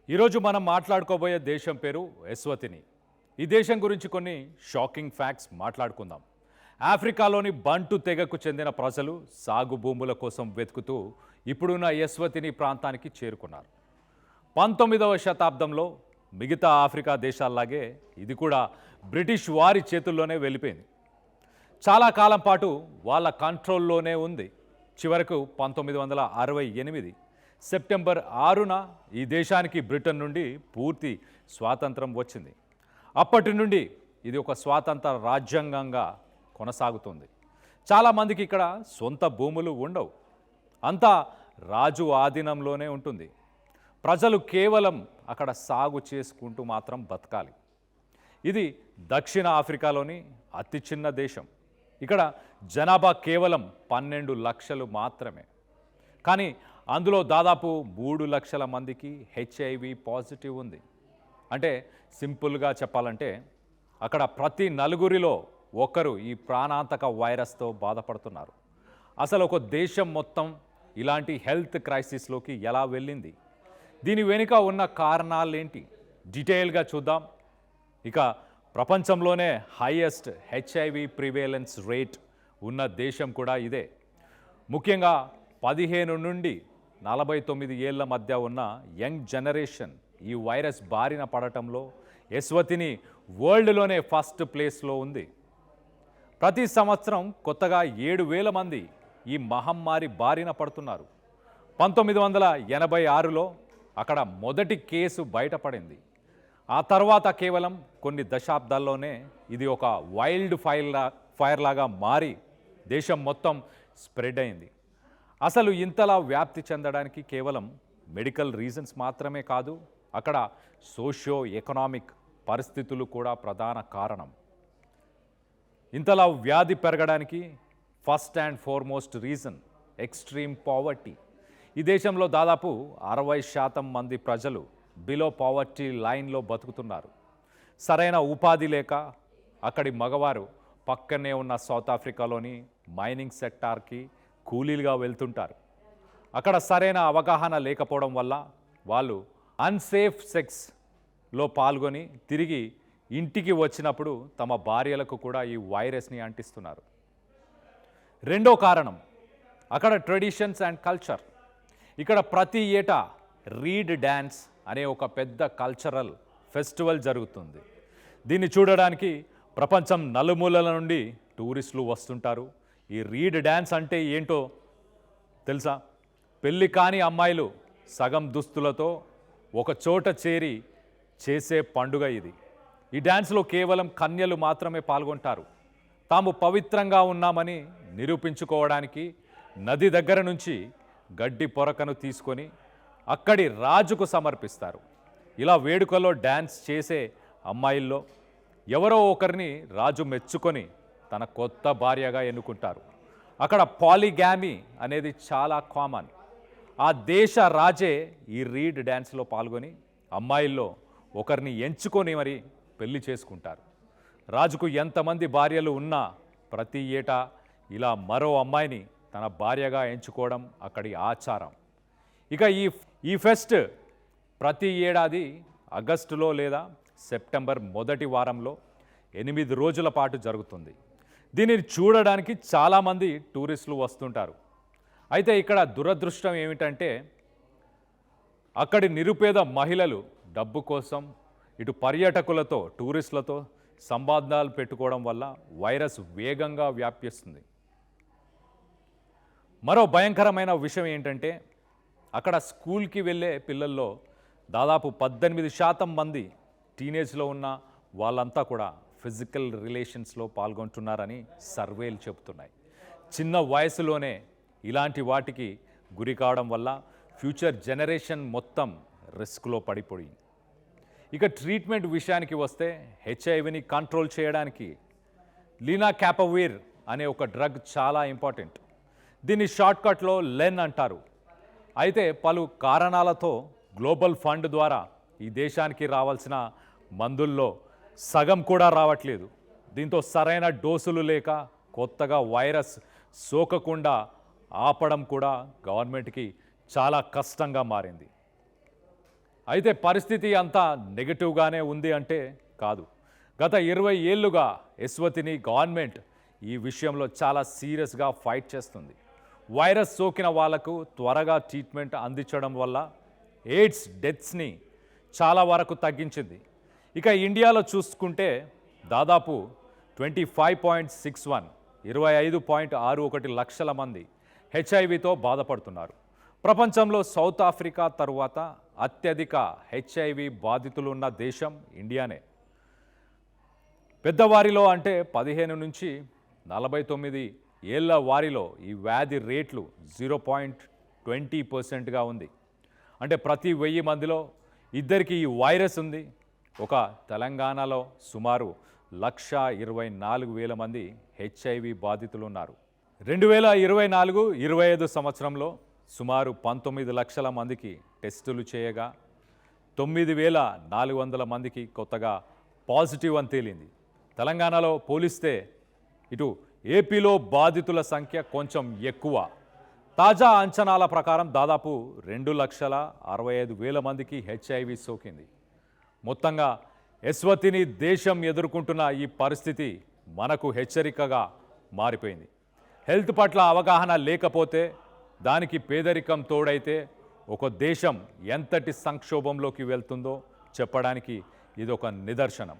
ఈరోజు మనం మాట్లాడుకోబోయే దేశం పేరు ఎస్వతిని. ఈ దేశం గురించి కొన్ని షాకింగ్ ఫ్యాక్ట్స్ మాట్లాడుకుందాం. ఆఫ్రికాలోని బంటు తెగకు చెందిన ప్రజలు సాగు భూముల కోసం వెతుకుతూ ఇప్పుడున్న ఎస్వతిని ప్రాంతానికి చేరుకున్నారు. 19వ శతాబ్దంలో మిగతా ఆఫ్రికా దేశాల్లాగే ఇది కూడా బ్రిటిష్ వారి చేతుల్లోనే వెళ్ళిపోయింది. చాలా కాలం పాటు వాళ్ళ కంట్రోల్లోనే ఉంది. చివరకు 1968 సెప్టెంబర్ 6న ఈ దేశానికి బ్రిటన్ నుండి పూర్తి స్వాతంత్రం వచ్చింది. అప్పటి నుండి ఇది ఒక స్వాతంత్ర రాజ్యాంగంగా కొనసాగుతుంది. చాలామందికి ఇక్కడ సొంత భూములు ఉండవు, అంతా రాజు ఆధీనంలోనే ఉంటుంది. ప్రజలు కేవలం అక్కడ సాగు చేసుకుంటూ మాత్రం బతకాలి. ఇది దక్షిణ ఆఫ్రికాలోని అతి చిన్న దేశం. ఇక్కడ జనాభా కేవలం 12 లక్షలు మాత్రమే. కానీ అందులో దాదాపు 3 లక్షల మందికి హెచ్ఐవి పాజిటివ్ ఉంది. అంటే సింపుల్గా చెప్పాలంటే అక్కడ ప్రతి నలుగురిలో ఒకరు ఈ ప్రాణాంతక వైరస్తో బాధపడుతున్నారు. అసలు ఒక దేశం మొత్తం ఇలాంటి హెల్త్ క్రైసిస్లోకి ఎలా వెళ్ళింది, దీని వెనుక ఉన్న కారణాలేంటి డీటెయిల్గా చూద్దాం. ఇక ప్రపంచంలోనే హైయెస్ట్ హెచ్ఐవి ప్రివేలెన్స్ రేట్ ఉన్న దేశం కూడా ఇదే. ముఖ్యంగా 15 నుండి 49 ఏళ్ల మధ్య ఉన్న యంగ్ జనరేషన్ ఈ వైరస్ బారిన పడటంలో ఎస్వతిని వరల్డ్లోనే ఫస్ట్ ప్లేస్లో ఉంది. ప్రతి సంవత్సరం కొత్తగా 7,000 మంది ఈ మహమ్మారి బారిన పడుతున్నారు. 1986లో అక్కడ మొదటి కేసు బయటపడింది. ఆ తర్వాత కేవలం కొన్ని దశాబ్దాల్లోనే ఇది ఒక వైల్డ్ ఫైర్ లాగా మారి దేశం మొత్తం స్ప్రెడ్ అయింది. అసలు ఇంతలా వ్యాప్తి చెందడానికి కేవలం మెడికల్ రీజన్స్ మాత్రమే కాదు, అక్కడ సోషియో ఎకనామిక్ పరిస్థితులు కూడా ప్రధాన కారణం. ఇంతలా వ్యాధి పెరగడానికి first and foremost reason extreme poverty. ఈ దేశంలో దాదాపు 60% మంది ప్రజలు బిలో పావర్టీ లైన్లో బతుకుతున్నారు. సరైన ఉపాధి లేక అక్కడి మగవారు పక్కనే ఉన్న సౌత్ ఆఫ్రికాలోని మైనింగ్ సెక్టార్కి కూలీలుగా వెళ్తుంటారు. అక్కడ సరైన అవగాహన లేకపోవడం వల్ల వాళ్ళు అన్సేఫ్ సెక్స్లో పాల్గొని తిరిగి ఇంటికి వచ్చినప్పుడు తమ భార్యలకు కూడా ఈ వైరస్ని అంటిస్తున్నారు. రెండో కారణం అక్కడ ట్రెడిషన్స్ అండ్ కల్చర్. ఇక్కడ ప్రతి ఏటా రీడ్ డ్యాన్స్ అనే ఒక పెద్ద కల్చరల్ ఫెస్టివల్ జరుగుతుంది. దీన్ని చూడడానికి ప్రపంచం నలుమూలల నుండి టూరిస్టులు వస్తుంటారు. ఈ రీడ్ డ్యాన్స్ అంటే ఏంటో తెలుసా? పెళ్ళి కాని అమ్మాయిలు సగం దుస్తులతో ఒక చోట చేరి చేసే పండుగ ఇది. ఈ డ్యాన్స్లో కేవలం కన్యలు మాత్రమే పాల్గొంటారు. తాము పవిత్రంగా ఉన్నామని నిరూపించుకోవడానికి నది దగ్గర నుంచి గడ్డి పొరకను తీసుకొని అక్కడి రాజుకు సమర్పిస్తారు. ఇలా వేడుకలో డ్యాన్స్ చేసే అమ్మాయిల్లో ఎవరో ఒకరిని రాజు మెచ్చుకొని తన కొత్త భార్యగా ఎన్నుకుంటారు. అక్కడ పాలిగామీ అనేది చాలా కామన్. ఆ దేశ రాజే ఈ రీడ్ డ్యాన్స్లో పాల్గొని అమ్మాయిల్లో ఒకరిని ఎంచుకొని మరి పెళ్లి చేసుకుంటారు. రాజుకు ఎంతమంది భార్యలు ఉన్నా ప్రతి ఏటా ఇలా మరో అమ్మాయిని తన భార్యగా ఎంచుకోవడం అక్కడి ఆచారం. ఇక ఈ ఫెస్ట్ ప్రతి ఏడాది ఆగస్టులో లేదా సెప్టెంబర్ మొదటి వారంలో 8 రోజుల పాటు జరుగుతుంది. దీనిని చూడడానికి చాలామంది టూరిస్టులు వస్తుంటారు. అయితే ఇక్కడ దురదృష్టం ఏమిటంటే అక్కడి నిరుపేద మహిళలు డబ్బు కోసం ఇటు పర్యాటకులతో టూరిస్టులతో సంబంధాలు పెట్టుకోవడం వల్ల వైరస్ వేగంగా వ్యాపిస్తుంది. మరో భయంకరమైన విషయం ఏంటంటే అక్కడ స్కూల్కి వెళ్ళే పిల్లల్లో దాదాపు 18% మంది టీనేజ్లో ఉన్న వాళ్ళంతా కూడా ఫిజికల్ రిలేషన్స్లో పాల్గొంటున్నారని సర్వేలు చెబుతున్నాయి. చిన్న వయసులోనే ఇలాంటి వాటికి గురి కావడం వల్ల ఫ్యూచర్ జనరేషన్ మొత్తం రిస్క్లో పడిపోయింది. ఇక ట్రీట్మెంట్ విషయానికి వస్తే హెచ్ఐవిని కంట్రోల్ చేయడానికి లీనాకాపవిర్ అనే ఒక డ్రగ్ చాలా ఇంపార్టెంట్. దీన్ని షార్ట్కట్లో లెన్ అంటారు. అయితే పలు కారణాలతో గ్లోబల్ ఫండ్ ద్వారా ఈ దేశానికి రావాల్సిన మందుల్లో సగం కూడా రావట్లేదు. దీంతో సరైన డోసులు లేక కొత్తగా వైరస్ సోకకుండా ఆపడం కూడా గవర్నమెంట్కి చాలా కష్టంగా మారింది. అయితే పరిస్థితి అంతా నెగటివ్గానే ఉంది అంటే కాదు. గత 20 ఏళ్లుగా యశ్వతిని గవర్నమెంట్ ఈ విషయంలో చాలా సీరియస్గా ఫైట్ చేస్తుంది. వైరస్ సోకిన వాళ్లకు త్వరగా ట్రీట్మెంట్ అందించడం వల్ల ఎయిడ్స్ డెత్స్ని చాలా వరకు తగ్గించింది. ఇక ఇండియాలో చూసుకుంటే దాదాపు 25.61 25.61 లక్షల మంది హెచ్ఐవితో బాధపడుతున్నారు. ప్రపంచంలో సౌత్ ఆఫ్రికా తరువాత అత్యధిక హెచ్ఐవి బాధితులు ఉన్న దేశం ఇండియానే. పెద్దవారిలో అంటే 15 నుంచి 49 ఏళ్ల వారిలో ఈ వ్యాధి రేట్లు 0.20%గా ఉంది. అంటే ప్రతి 1000 మందిలో ఇద్దరికి ఈ వైరస్ ఉంది. ఒక తెలంగాణలో సుమారు 1,24,000 మంది హెచ్ఐవి బాధితులు ఉన్నారు. 2024-25 సంవత్సరంలో సుమారు 19 లక్షల మందికి టెస్టులు చేయగా 9,400 మందికి కొత్తగా పాజిటివ్ అని తేలింది. తెలంగాణలో పోలిస్తే ఇటు ఏపీలో బాధితుల సంఖ్య కొంచెం ఎక్కువ. తాజా అంచనాల ప్రకారం దాదాపు 2,65,000 మందికి హెచ్ఐవి సోకింది. మొత్తంగా యశ్వతిని దేశం ఎదుర్కొంటున్న ఈ పరిస్థితి మనకు హెచ్చరికగా మారిపోయింది. హెల్త్ పట్ల అవగాహన లేకపోతే, దానికి పేదరికం తోడైతే ఒక దేశం ఎంతటి సంక్షోభంలోకి వెళ్తుందో చెప్పడానికి ఇదొక నిదర్శనం.